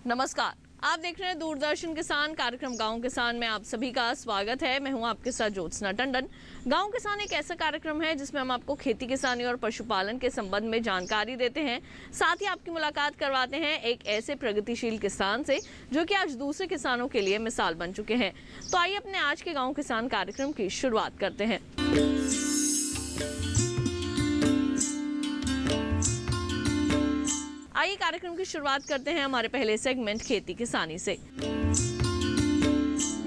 नमस्कार, आप देख रहे हैं दूरदर्शन किसान कार्यक्रम गांव किसान में आप सभी का स्वागत है। मैं हूं आपके साथ ज्योत्सना टंडन। गांव किसान एक ऐसा कार्यक्रम है जिसमें हम आपको खेती किसानी और पशुपालन के संबंध में जानकारी देते हैं। साथ ही आपकी मुलाकात करवाते हैं एक ऐसे प्रगतिशील किसान से जो कि आज दूसरे किसानों के लिए मिसाल बन चुके हैं। तो आइए अपने आज के गाँव किसान कार्यक्रम की शुरुआत करते हैं। आइए कार्यक्रम की शुरुआत करते हैं हमारे पहले सेगमेंट खेती किसानी से।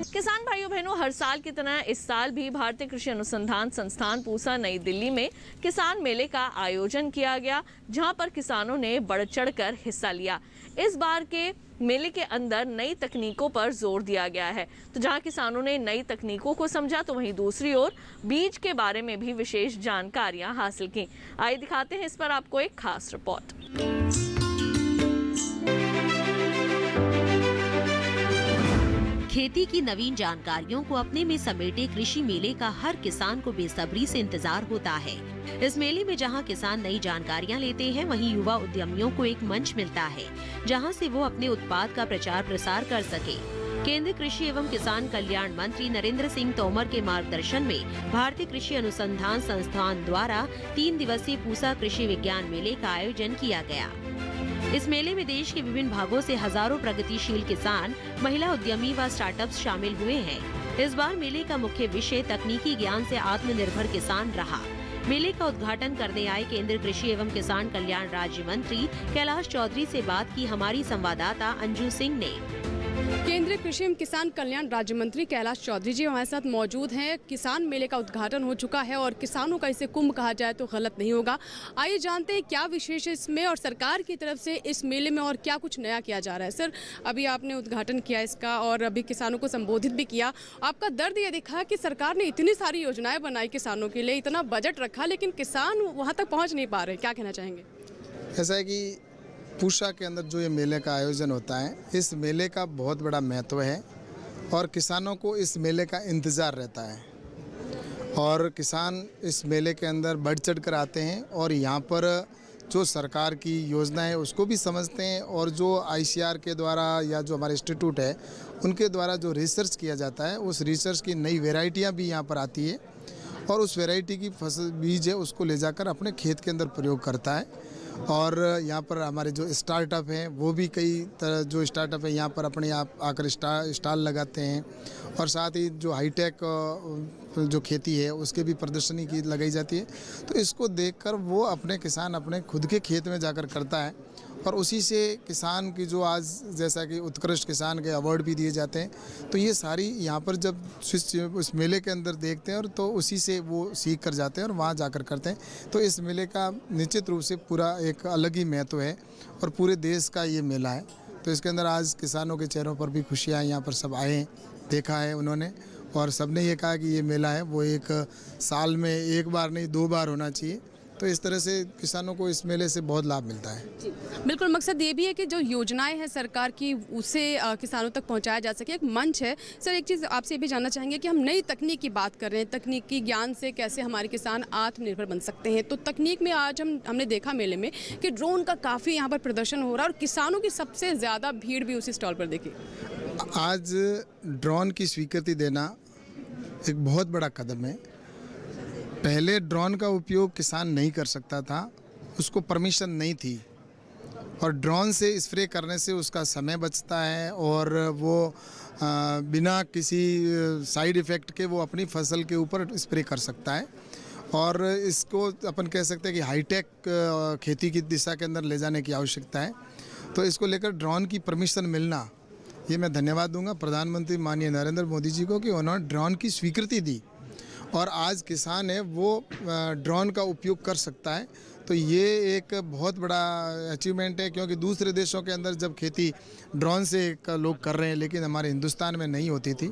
किसान भाइयों बहनों, हर साल की तरह इस साल भी भारतीय कृषि अनुसंधान संस्थान पूसा नई दिल्ली में किसान मेले का आयोजन किया गया, जहां पर किसानों ने बढ़ चढ़कर हिस्सा लिया। इस बार के मेले के अंदर नई तकनीकों पर जोर दिया गया है। तो जहां किसानों ने नई तकनीकों को समझा, तो वहीं दूसरी ओर बीज के बारे में भी विशेष जानकारियां हासिल की। आइए दिखाते हैं इस पर आपको एक खास रिपोर्ट। खेती की नवीन जानकारियों को अपने में समेटे कृषि मेले का हर किसान को बेसब्री से इंतजार होता है। इस मेले में जहां किसान नई जानकारियां लेते हैं, वहीं युवा उद्यमियों को एक मंच मिलता है जहां से वो अपने उत्पाद का प्रचार प्रसार कर सके। केंद्रीय कृषि एवं किसान कल्याण मंत्री नरेंद्र सिंह तोमर के मार्गदर्शन में भारतीय कृषि अनुसंधान संस्थान द्वारा 3 दिवसीय पूसा कृषि विज्ञान मेले का आयोजन किया गया। इस मेले में देश के विभिन्न भागों से हजारों प्रगतिशील किसान, महिला उद्यमी व स्टार्टअप्स शामिल हुए हैं। इस बार मेले का मुख्य विषय तकनीकी ज्ञान से आत्मनिर्भर किसान रहा। मेले का उद्घाटन करने आए केंद्रीय कृषि एवं किसान कल्याण राज्य मंत्री कैलाश चौधरी से बात की हमारी संवाददाता अंजू सिंह ने। केंद्रीय कृषि एवं किसान कल्याण राज्य मंत्री कैलाश चौधरी जी हमारे साथ मौजूद हैं। किसान मेले का उद्घाटन हो चुका है और किसानों का इसे कुंभ कहा जाए तो गलत नहीं होगा। आइए जानते हैं क्या विशेष है इसमें और सरकार की तरफ से इस मेले में और क्या कुछ नया किया जा रहा है। सर, अभी आपने उद्घाटन किया इसका और अभी किसानों को संबोधित भी किया। आपका दर्द ये दिखा कि सरकार ने इतनी सारी योजनाएं बनाई किसानों के लिए, इतना बजट रखा, लेकिन किसान वहाँ तक पहुँच नहीं पा रहे। क्या कहना चाहेंगे? ऐसा है कि पूसा के अंदर जो ये मेले का आयोजन होता है, इस मेले का बहुत बड़ा महत्व है और किसानों को इस मेले का इंतज़ार रहता है और किसान इस मेले के अंदर बढ़ चढ़ कर आते हैं और यहाँ पर जो सरकार की योजना है उसको भी समझते हैं और जो ICAR के द्वारा या जो हमारे इंस्टीट्यूट है उनके द्वारा जो रिसर्च किया जाता है, उस रिसर्च की नई वेराइटियाँ भी यहाँ पर आती है और उस वेराइटी की फसल बीज है उसको ले जाकर अपने खेत के अंदर प्रयोग करता है। और यहाँ पर हमारे जो स्टार्टअप हैं वो भी कई तरह जो स्टार्टअप है यहाँ पर अपने आप आकर स्टॉल लगाते हैं और साथ ही जो हाईटेक जो खेती है उसके भी प्रदर्शनी की लगाई जाती है। तो इसको देखकर वो अपने किसान अपने खुद के खेत में जाकर करता है और उसी से किसान की जो आज जैसा कि उत्कृष्ट किसान के अवार्ड भी दिए जाते हैं। तो ये सारी यहाँ पर जब उस मेले के अंदर देखते हैं और तो उसी से वो सीख कर जाते हैं और वहाँ जाकर करते हैं। तो इस मेले का निश्चित रूप से पूरा एक अलग ही महत्व है और पूरे देश का ये मेला है। तो इसके अंदर आज किसानों के चेहरों पर भी खुशियाँ, यहाँ पर सब आए, देखा है उन्होंने और सबने ये कहा कि ये मेला है वो एक साल में एक बार नहीं 2 बार होना चाहिए। तो इस तरह से किसानों को इस मेले से बहुत लाभ मिलता है। जी, बिल्कुल। मकसद ये भी है कि जो योजनाएं हैं सरकार की उसे किसानों तक पहुंचाया जा सके, एक मंच है। सर, एक चीज़ आपसे ये भी जानना चाहेंगे कि हम नई तकनीक की बात कर रहे हैं, तकनीकी ज्ञान से कैसे हमारे किसान आत्मनिर्भर बन सकते हैं। तो तकनीक में आज हमने देखा मेले में कि ड्रोन का काफ़ी यहाँ पर प्रदर्शन हो रहा है और किसानों की सबसे ज़्यादा भीड़ भी उसी स्टॉल पर देखी। आज ड्रोन की स्वीकृति देना एक बहुत बड़ा कदम है। पहले ड्रोन का उपयोग किसान नहीं कर सकता था, उसको परमिशन नहीं थी और ड्रोन से स्प्रे करने से उसका समय बचता है और वो बिना किसी साइड इफ़ेक्ट के वो अपनी फसल के ऊपर स्प्रे कर सकता है और इसको अपन कह सकते हैं कि हाईटेक खेती की दिशा के अंदर ले जाने की आवश्यकता है। तो इसको लेकर ड्रोन की परमिशन मिलना, ये मैं धन्यवाद दूंगा प्रधानमंत्री माननीय नरेंद्र मोदी जी को कि उन्होंने ड्रोन की स्वीकृति दी और आज किसान है वो ड्रोन का उपयोग कर सकता है। तो ये एक बहुत बड़ा अचीवमेंट है, क्योंकि दूसरे देशों के अंदर जब खेती ड्रोन से लोग कर रहे हैं लेकिन हमारे हिंदुस्तान में नहीं होती थी।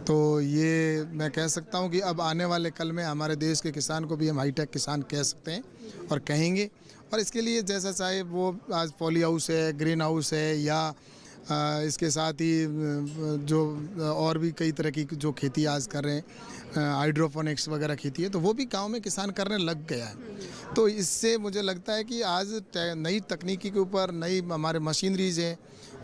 तो ये मैं कह सकता हूँ कि अब आने वाले कल में हमारे देश के किसान को भी हम हाईटेक किसान कह सकते हैं और कहेंगे। और इसके लिए जैसा चाहे वो आज पॉली हाउस है, ग्रीन हाउस है या इसके साथ ही जो और भी कई तरह की जो खेती आज कर रहे हैं, हाइड्रोपोनिक्स वगैरह खेती है, तो वो भी गांव में किसान करने लग गया है। तो इससे मुझे लगता है कि आज नई तकनीकी के ऊपर नई हमारे मशीनरीज हैं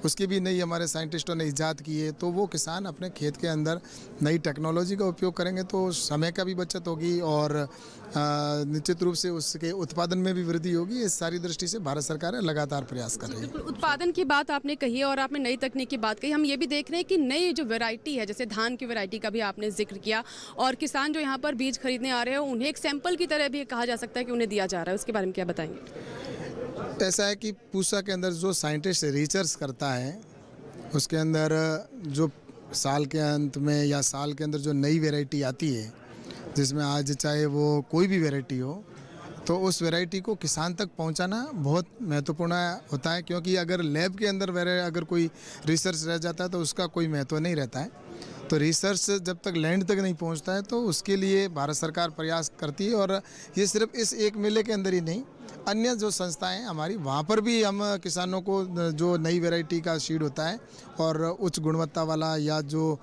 उसकी भी नई हमारे साइंटिस्टों ने इजाद की है। तो वो किसान अपने खेत के अंदर नई टेक्नोलॉजी का उपयोग करेंगे तो समय का भी बचत होगी और निश्चित रूप से उसके उत्पादन में भी वृद्धि होगी। इस सारी दृष्टि से भारत सरकार लगातार प्रयास कर रही है। बिल्कुल, उत्पादन की बात आपने कही है और आपने नई तकनीक की बात कही। हम ये भी देख रहे हैं कि नई जो वैरायटी है, जैसे धान की वैरायटी का भी आपने जिक्र किया, और किसान जो यहाँ पर बीज खरीदने आ रहे हैं उन्हें एक सैंपल की तरह भी कहा जा सकता है कि उन्हें दिया जा रहा है। उसके बारे में क्या बताएंगे? ऐसा है कि पूसा के अंदर जो साइंटिस्ट रिसर्च करता है उसके अंदर जो साल के अंत में या साल के अंदर जो नई वैरायटी आती है, जिसमें आज चाहे वो कोई भी वैरायटी हो, तो उस वैरायटी को किसान तक पहुंचाना बहुत महत्वपूर्ण होता है। क्योंकि अगर लैब के अंदर अगर कोई रिसर्च रह जाता है तो उसका कोई महत्व नहीं रहता है। तो रिसर्च जब तक लैंड तक नहीं पहुंचता है तो उसके लिए भारत सरकार प्रयास करती है। और ये सिर्फ इस एक मेले के अंदर ही नहीं, अन्य जो संस्थाएं हैं हमारी, वहाँ पर भी हम किसानों को जो नई वैरायटी का सीड होता है और उच्च गुणवत्ता वाला या जो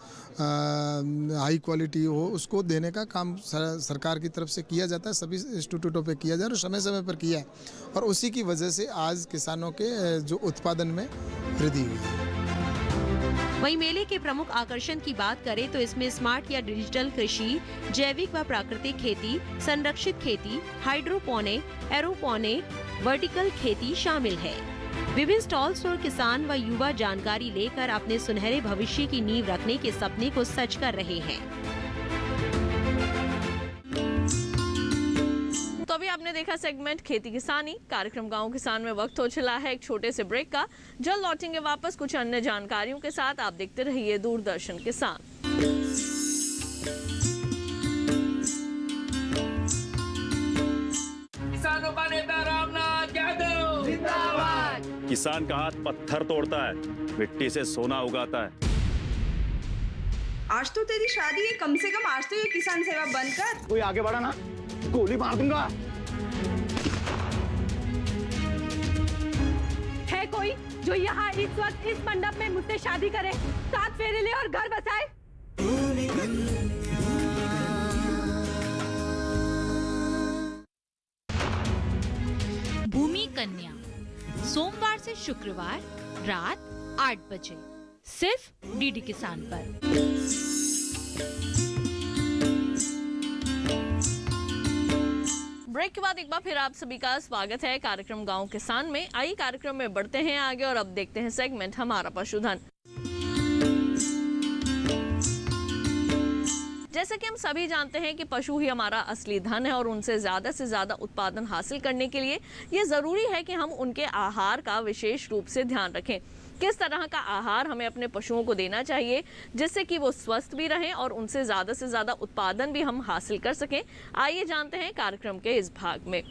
हाई क्वालिटी हो उसको देने का काम सरकार की तरफ से किया जाता है। सभी इंस्टीट्यूटों पे किया जा रहा है और समय समय पर किया है, और उसी की वजह से आज किसानों के जो उत्पादन में वृद्धि हुई है। वहीं मेले के प्रमुख आकर्षण की बात करें तो इसमें स्मार्ट या डिजिटल कृषि, जैविक व प्राकृतिक खेती, संरक्षित खेती, हाइड्रोपोनिक, एरोपोनिक, वर्टिकल खेती शामिल है। विभिन्न स्टॉल्स पर किसान व युवा जानकारी लेकर अपने सुनहरे भविष्य की नींव रखने के सपने को सच कर रहे हैं। तो अभी आपने देखा सेगमेंट खेती किसानी। कार्यक्रम गांव किसान में वक्त हो चला है एक छोटे से ब्रेक का। जल्द लौटेंगे वापस कुछ अन्य जानकारियों के साथ। आप देखते रहिए दूरदर्शन किसान। किसानों का नेता रामनाथ यादव जिंदाबाद। किसान का हाथ पत्थर तोड़ता है, मिट्टी से सोना उगाता है। आज तो तेरी शादी है, कम से कम आज तो ये किसान सेवा बंद कर। कोई आगे बढ़ा ना, गोली मार दूंगा। है कोई जो यहाँ इस वक्त इस मंडप में मुझसे शादी करे, 7 फेरे ले और घर बसाए? भूमि कन्या, सोमवार से शुक्रवार रात 8 बजे सिर्फ डीडी किसान पर। ब्रेक के बाद एक बार फिर आप सभी का स्वागत है कार्यक्रम गांव किसान में। आइए कार्यक्रम में बढ़ते हैं आगे और अब देखते हैं सेगमेंट हमारा पशुधन। जैसे कि हम सभी जानते हैं कि पशु ही हमारा असली धन है और उनसे से ज्यादा उत्पादन हासिल करने के लिए ये जरूरी है कि हम उनके आहार का विशेष रूप से ध्यान रखें। किस तरह का आहार हमें अपने पशुओं को देना चाहिए जिससे कि वो स्वस्थ भी रहें और उनसे ज्यादा उत्पादन भी हम हासिल कर सकें, आइए जानते हैं कार्यक्रम के इस भाग में।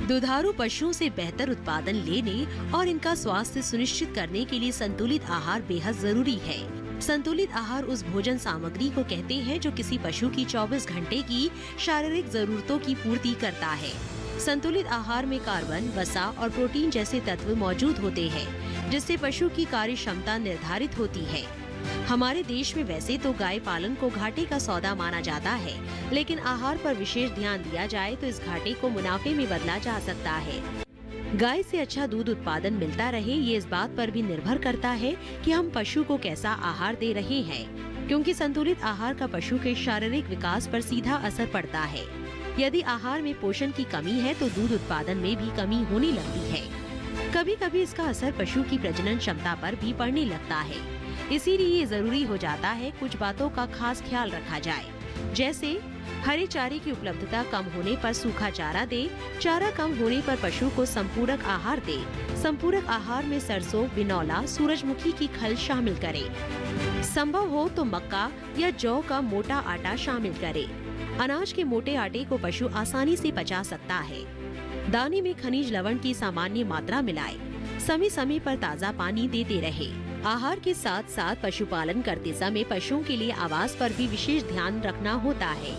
दुधारू पशुओं से बेहतर उत्पादन लेने और इनका स्वास्थ्य सुनिश्चित करने के लिए संतुलित आहार बेहद जरूरी है। संतुलित आहार उस भोजन सामग्री को कहते हैं जो किसी पशु की 24 घंटे की शारीरिक जरूरतों की पूर्ति करता है। संतुलित आहार में कार्बन, वसा और प्रोटीन जैसे तत्व मौजूद होते हैं, जिससे पशु की कार्य क्षमता निर्धारित होती है। हमारे देश में वैसे तो गाय पालन को घाटे का सौदा माना जाता है, लेकिन आहार पर विशेष ध्यान दिया जाए तो इस घाटे को मुनाफे में बदला जा सकता है। गाय से अच्छा दूध उत्पादन मिलता रहे, ये इस बात पर भी निर्भर करता है कि हम पशु को कैसा आहार दे रहे हैं, क्योंकि संतुलित आहार का पशु के शारीरिक विकास पर सीधा असर पड़ता है। यदि आहार में पोषण की कमी है तो दूध उत्पादन में भी कमी होने लगती है। कभी कभी इसका असर पशु की प्रजनन क्षमता पर भी पड़ने लगता है। इसीलिए ये जरूरी हो जाता है कुछ बातों का खास ख्याल रखा जाए, जैसे हरे चारे की उपलब्धता कम होने पर सूखा चारा दे, चारा कम होने पर पशु को संपूरक आहार दे। संपूरक आहार में सरसों, बिनौला, सूरजमुखी की खल शामिल करें। संभव हो तो मक्का या जौ का मोटा आटा शामिल करें। अनाज के मोटे आटे को पशु आसानी से पचा सकता है। दाने में खनिज लवण की सामान्य मात्रा मिलाए। समय समय पर ताज़ा पानी देते रहे। आहार के साथ साथ पशुपालन करते समय पशुओं के लिए आवास पर भी विशेष ध्यान रखना होता है।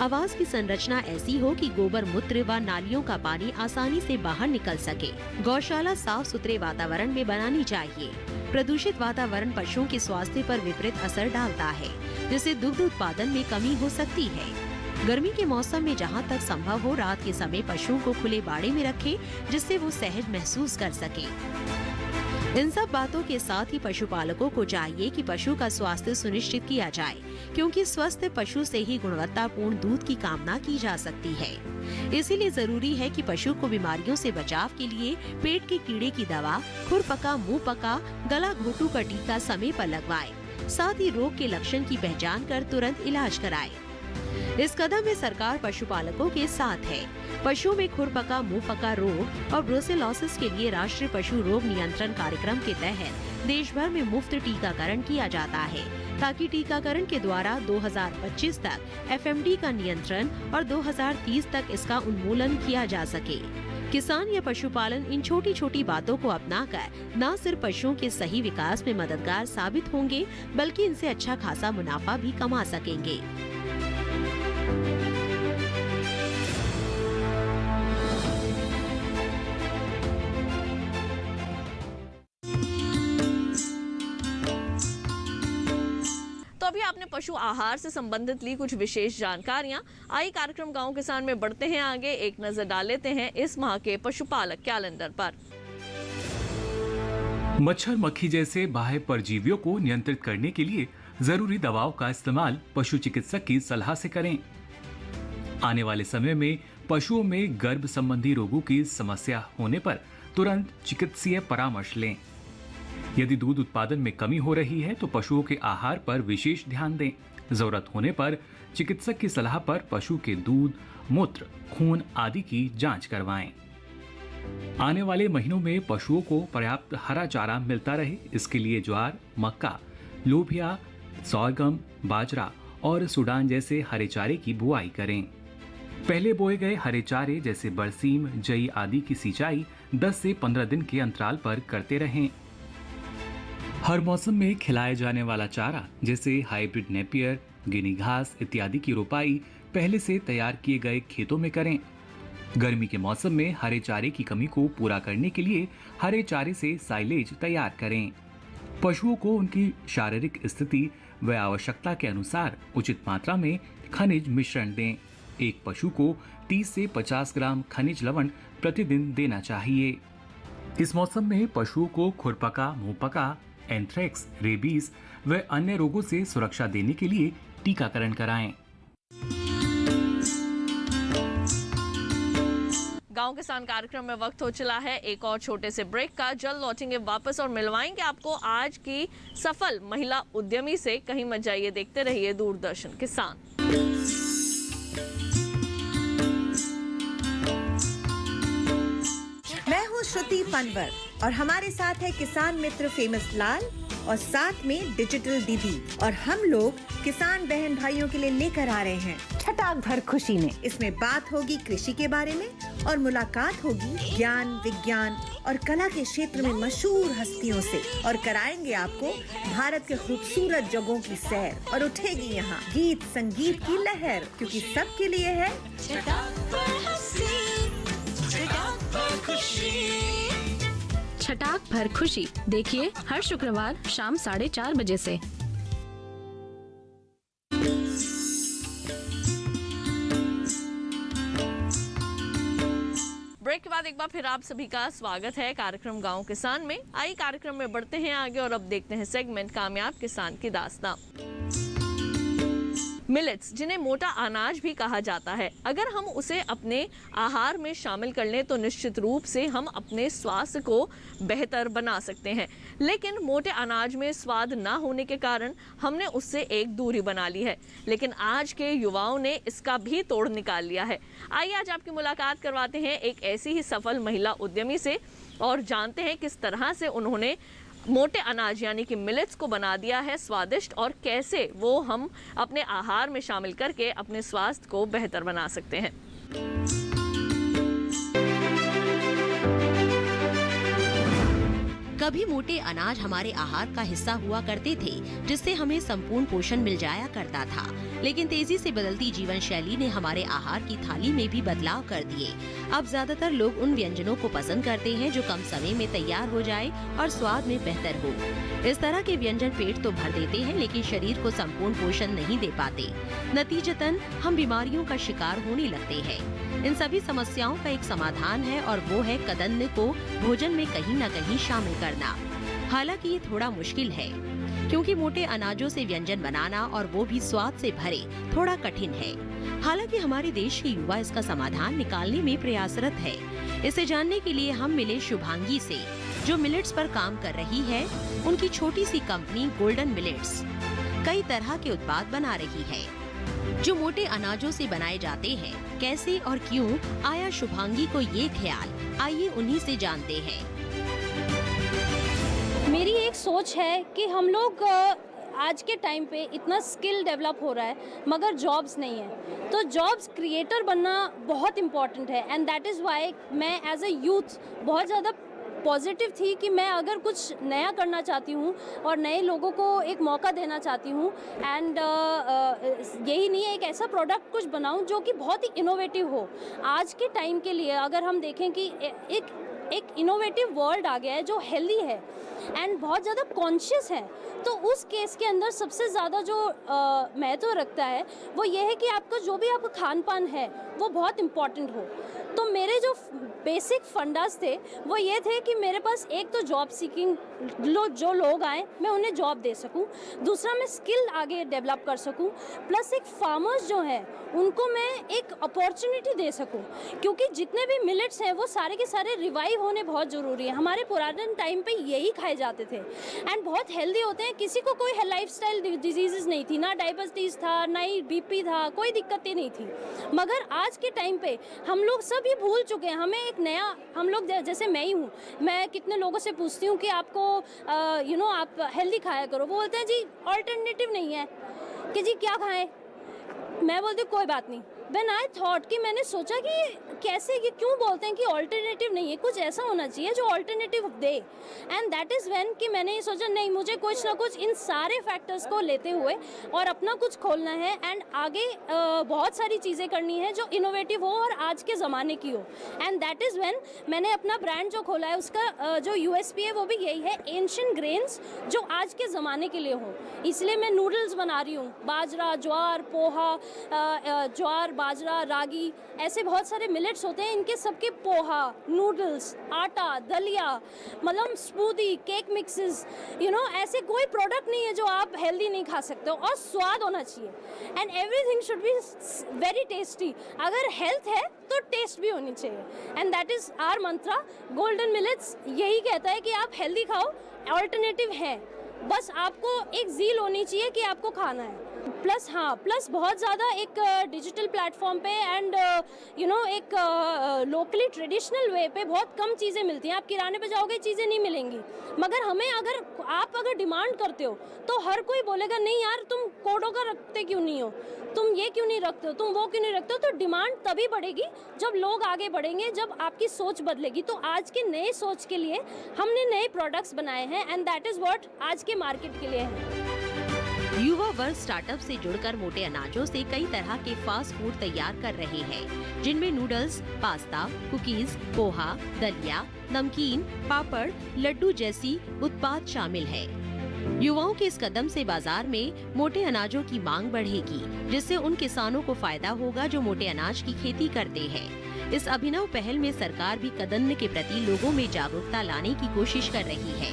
आवास की संरचना ऐसी हो कि गोबर मूत्र व नालियों का पानी आसानी से बाहर निकल सके। गौशाला साफ सुथरे वातावरण में बनानी चाहिए। प्रदूषित वातावरण पशुओं के स्वास्थ्य पर विपरीत असर डालता है, जिससे दुग्ध उत्पादन में कमी हो सकती है। गर्मी के मौसम में जहां तक संभव हो रात के समय पशुओं को खुले बाड़े में रखें, जिससे वो सहज महसूस कर सके। इन सब बातों के साथ ही पशुपालकों को चाहिए कि पशु का स्वास्थ्य सुनिश्चित किया जाए, क्योंकि स्वस्थ पशु से ही गुणवत्तापूर्ण दूध की कामना की जा सकती है। इसीलिए जरूरी है कि पशु को बीमारियों से बचाव के लिए पेट के कीड़े की दवा, खुरपका, मुंह पका, गला घोटू का टीका समय पर लगवाए। साथ ही रोग के लक्षण की पहचान कर तुरंत इलाज कराए। इस कदम में सरकार पशुपालकों के साथ है। पशुओं में खुरपका, मुंह पका रोग और ब्रुसेलोसिस के लिए राष्ट्रीय पशु रोग नियंत्रण कार्यक्रम के तहत देश भर में मुफ्त टीकाकरण किया जाता है, ताकि टीकाकरण के द्वारा 2025 तक एफएमडी का नियंत्रण और 2030 तक इसका उन्मूलन किया जा सके। किसान या पशुपालन इन छोटी छोटी बातों को अपनाकर न सिर्फ पशुओं के सही विकास में मददगार साबित होंगे, बल्कि इनसे अच्छा खासा मुनाफा भी कमा सकेंगे। तो अभी आपने पशु आहार से संबंधित ली कुछ विशेष जानकारियां। आई कार्यक्रम गांव किसान में बढ़ते हैं आगे, एक नजर डाल लेते हैं इस माह के पशुपालक कैलेंडर पर। मच्छर, मक्खी जैसे बाह्य परजीवियों को नियंत्रित करने के लिए जरूरी दवाओं का इस्तेमाल पशु चिकित्सक की सलाह से करें। आने वाले समय में पशुओं में गर्भ संबंधी रोगों की समस्या होने पर तुरंत चिकित्सीय परामर्श लें। यदि दूध उत्पादन में कमी हो रही है तो पशुओं के आहार पर विशेष ध्यान दें। जरूरत होने पर चिकित्सक की सलाह पर पशु के दूध, मूत्र, खून आदि की जांच करवाएं। आने वाले महीनों में पशुओं को पर्याप्त हरा चारा मिलता रहे, इसके लिए ज्वार, मक्का, लोबिया, सोरगम, बाजरा और सूडान जैसे हरे चारे की बुआई करें। पहले बोए गए हरे चारे जैसे बरसीम, जई आदि की सिंचाई 10 से 15 दिन के अंतराल पर करते रहें। हर मौसम में खिलाया जाने वाला चारा जैसे हाइब्रिड नेपियर, गिनी घास इत्यादि की रोपाई पहले से तैयार किए गए खेतों में करें। गर्मी के मौसम में हरे चारे की कमी को पूरा करने के लिए हरे चारे से साइलेज तैयार करें। पशुओं को उनकी शारीरिक स्थिति व आवश्यकता के अनुसार उचित मात्रा में खनिज मिश्रण दें। एक पशु को 30 से 50 ग्राम खनिज लवण प्रतिदिन देना चाहिए। इस मौसम में पशुओं को खुरपका, मुंहपका, एंथ्रेक्स, रेबीज व अन्य रोगों से सुरक्षा देने के लिए टीकाकरण कराएं। गांव किसान कार्यक्रम में वक्त हो चला है एक और छोटे से ब्रेक का। जल्द लौटेंगे वापस और मिलवाएंगे आपको आज की सफल महिला उद्यमी से। कहीं मत जाइए, देखते रहिए दूरदर्शन किसान। मैं हूँ श्रुति पनवर और हमारे साथ है किसान मित्र फेमस लाल और साथ में डिजिटल दीदी, और हम लोग किसान बहन भाइयों के लिए लेकर आ रहे हैं छटाक भर खुशी में। इसमें बात होगी कृषि के बारे में और मुलाकात होगी ज्ञान, विज्ञान और कला के क्षेत्र में मशहूर हस्तियों से, और कराएंगे आपको भारत के खूबसूरत जगहों की सैर, और उठेगी यहाँ गीत संगीत की लहर, क्योंकि सबके लिए है छटाक भर खुशी। देखिए हर शुक्रवार शाम 4:30 बजे से। ब्रेक के बाद एक बार फिर आप सभी का स्वागत है कार्यक्रम गांव किसान में। आई कार्यक्रम में बढ़ते हैं आगे और अब देखते हैं सेगमेंट कामयाब किसान की दास्तां। मिलेट्स, जिन्हें मोटा अनाज भी कहा जाता है, अगर हम उसे अपने आहार में शामिल कर लें तो निश्चित रूप से हम अपने स्वास्थ्य को बेहतर बना सकते हैं। लेकिन मोटे अनाज में स्वाद ना होने के कारण हमने उससे एक दूरी बना ली है। लेकिन आज के युवाओं ने इसका भी तोड़ निकाल लिया है। आइए आज आपकी मुलाकात करवाते हैं एक ऐसी ही सफल महिला उद्यमी से और जानते हैं किस तरह से उन्होंने मोटे अनाज यानी कि मिलेट्स को बना दिया है स्वादिष्ट, और कैसे वो हम अपने आहार में शामिल करके अपने स्वास्थ्य को बेहतर बना सकते हैं। कभी मोटे अनाज हमारे आहार का हिस्सा हुआ करते थे, जिससे हमें संपूर्ण पोषण मिल जाया करता था। लेकिन तेजी से बदलती जीवन शैली ने हमारे आहार की थाली में भी बदलाव कर दिए। अब ज्यादातर लोग उन व्यंजनों को पसंद करते हैं जो कम समय में तैयार हो जाए और स्वाद में बेहतर हो। इस तरह के व्यंजन पेट तो भर देते हैं, लेकिन शरीर को संपूर्ण पोषण नहीं दे पाते। नतीजतन हम बीमारियों का शिकार होने लगते हैं। इन सभी समस्याओं का एक समाधान है और वो है कदन्न को भोजन में कहीं न कहीं शामिल करना। हालांकि ये थोड़ा मुश्किल है, क्योंकि मोटे अनाजों से व्यंजन बनाना और वो भी स्वाद से भरे थोड़ा कठिन है। हालांकि हमारे देश के युवा इसका समाधान निकालने में प्रयासरत है। इसे जानने के लिए हम मिले शुभांगी से, जो मिलेट्स पर काम कर रही है। उनकी छोटी सी कंपनी गोल्डन मिलेट्स कई तरह के उत्पाद बना रही है जो मोटे अनाजों से बनाए जाते हैं। कैसे और क्यों आया शुभांगी को ये ख्याल, आइए उन्हीं से जानते हैं। मेरी एक सोच है कि हम लोग आज के टाइम पे इतना स्किल डेवलप हो रहा है मगर जॉब्स नहीं है, तो जॉब्स क्रिएटर बनना बहुत इम्पॉर्टेंट है। एंड दैट इज़ वाई मैं एज अ यूथ बहुत ज़्यादा पॉजिटिव थी कि मैं अगर कुछ नया करना चाहती हूँ और नए लोगों को एक मौका देना चाहती हूँ। एंड यही नहीं है, एक ऐसा प्रोडक्ट कुछ बनाऊँ जो कि बहुत ही इनोवेटिव हो। आज के टाइम के लिए अगर हम देखें कि एक इनोवेटिव वर्ल्ड आ गया है जो हेल्दी है एंड बहुत ज़्यादा कॉन्शियस है, तो उस केस के अंदर सबसे ज़्यादा जो महत्व रखता है वो ये है कि आपका जो भी आपका खान पान है वो बहुत इम्पॉर्टेंट हो। तो मेरे जो बेसिक फंडास थे वो ये थे कि मेरे पास एक तो जॉब सीकिंग जो लोग आए मैं उन्हें जॉब दे सकूं, दूसरा मैं स्किल आगे डेवलप कर सकूं, प्लस एक फार्मर्स जो हैं उनको मैं एक अपॉर्चुनिटी दे सकूं, क्योंकि जितने भी मिलेट्स हैं वो सारे के सारे रिवाइव होने बहुत ज़रूरी है। हमारे पुराने टाइम पे यही खाए जाते थे एंड बहुत हेल्दी होते हैं। किसी को कोई लाइफस्टाइल डिजीज़ नहीं थी, ना डायबिटीज़ था, ना ही बीपी था, कोई दिक्कतें नहीं थी। मगर आज के टाइम पे हम लोग सब ये भूल चुके हैं। हमें एक नया, हम लोग जैसे मैं ही हूँ, मैं कितने लोगों से पूछती हूँ कि आपको आप हेल्दी खाया करो, वो बोलते हैं जी ऑल्टरनेटिव नहीं है कि जी क्या खाएं। मैं बोलती हूँ कोई बात नहीं। व्हेन आई थॉट कि मैंने सोचा कि कैसे ये क्यों बोलते हैं कि ऑल्टरनेटिव नहीं है, कुछ ऐसा होना चाहिए जो alternative they. And that is when कि मैंने ये सोचा नहीं, मुझे कुछ ना कुछ इन सारे फैक्टर्स को लेते हुए और अपना कुछ खोलना है एंड आगे बहुत सारी चीज़ें करनी है जो इनोवेटिव हो और आज के ज़माने की हो। एंड दैट इज़ व्हेन मैंने अपना ब्रांड जो खोला है उसका जो USP है वो भी यही है, एंशिएंट ग्रेन्स जो आज के ज़माने के लिए हो। इसलिए मैं नूडल्स बना रही हूँ, बाजरा, ज्वार, पोहा, ज्वार, बाजरा, रागी, ऐसे बहुत सारे मिलेट्स होते हैं, इनके सबके पोहा, नूडल्स, आटा, दलिया, मतलब स्मूदी, केक मिक्सेस, ऐसे कोई प्रोडक्ट नहीं है जो आप हेल्दी नहीं खा सकते हो। और स्वाद होना चाहिए and everything should be very tasty. अगर हेल्थ है तो टेस्ट भी होनी चाहिए and that is our mantra. Golden Millets यही कहता है कि आप हेल्दी खाओ, ऑल्टरनेटिव है, बस आपको एक ज़ील होनी चाहिए कि आपको खाना है। प्लस बहुत ज़्यादा एक डिजिटल प्लेटफॉर्म पे एंड एक लोकली ट्रेडिशनल वे पे बहुत कम चीज़ें मिलती हैं। आप किराने पे जाओगे चीज़ें नहीं मिलेंगी, मगर हमें अगर डिमांड करते हो तो हर कोई बोलेगा नहीं यार तुम कोडो का रखते क्यों नहीं हो, तुम ये क्यों नहीं रखते हो, तुम वो क्यों नहीं रखते हो। तो डिमांड तभी बढ़ेगी जब लोग आगे बढ़ेंगे, जब आपकी सोच बदलेगी। तो आज के नए सोच के लिए हमने नए प्रोडक्ट्स बनाए हैं एंड दैट इज़ व्हाट आज के मार्केट के लिए है। युवा वर्ग स्टार्टअप से जुड़कर मोटे अनाजों से कई तरह के फास्ट फूड तैयार कर रहे हैं, जिनमें नूडल्स, पास्ता, कुकीज, पोहा, दलिया, नमकीन, पापड़, लड्डू जैसी उत्पाद शामिल है। युवाओं के इस कदम से बाजार में मोटे अनाजों की मांग बढ़ेगी, जिससे उन किसानों को फायदा होगा जो मोटे अनाज की खेती करते हैं। इस अभिनव पहल में सरकार भी कदन्न के प्रति लोगों में जागरूकता लाने की कोशिश कर रही है,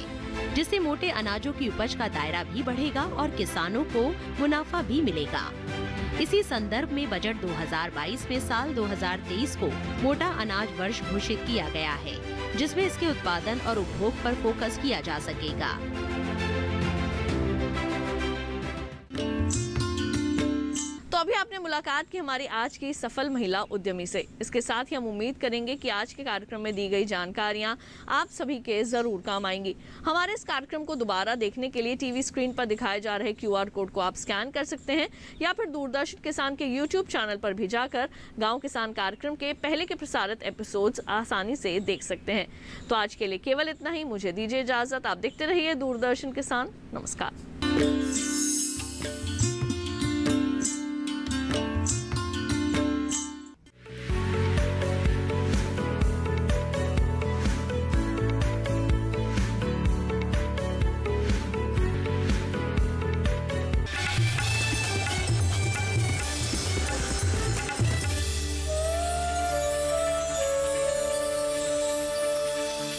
जिससे मोटे अनाजों की उपज का दायरा भी बढ़ेगा और किसानों को मुनाफा भी मिलेगा। इसी संदर्भ में बजट 2022 में साल 2023 को मोटा अनाज वर्ष घोषित किया गया है, जिसमें इसके उत्पादन और उपभोग पर फोकस किया जा सकेगा। तो अभी आपने मुलाकात की हमारी आज की सफल महिला उद्यमी से। इसके साथ ही हम उम्मीद करेंगे कि आज के कार्यक्रम में दी गई जानकारियां आप सभी के जरूर काम आएंगी। हमारे इस कार्यक्रम को दोबारा देखने के लिए टीवी स्क्रीन पर दिखाए जा रहे QR कोड को आप स्कैन कर सकते हैं या फिर दूरदर्शन किसान के YouTube चैनल पर भी जाकर गाँव किसान कार्यक्रम के पहले के प्रसारित एपिसोड्स आसानी से देख सकते हैं। तो आज के लिए केवल इतना ही, मुझे दीजिए इजाजत। आप देखते रहिए दूरदर्शन किसान। नमस्कार।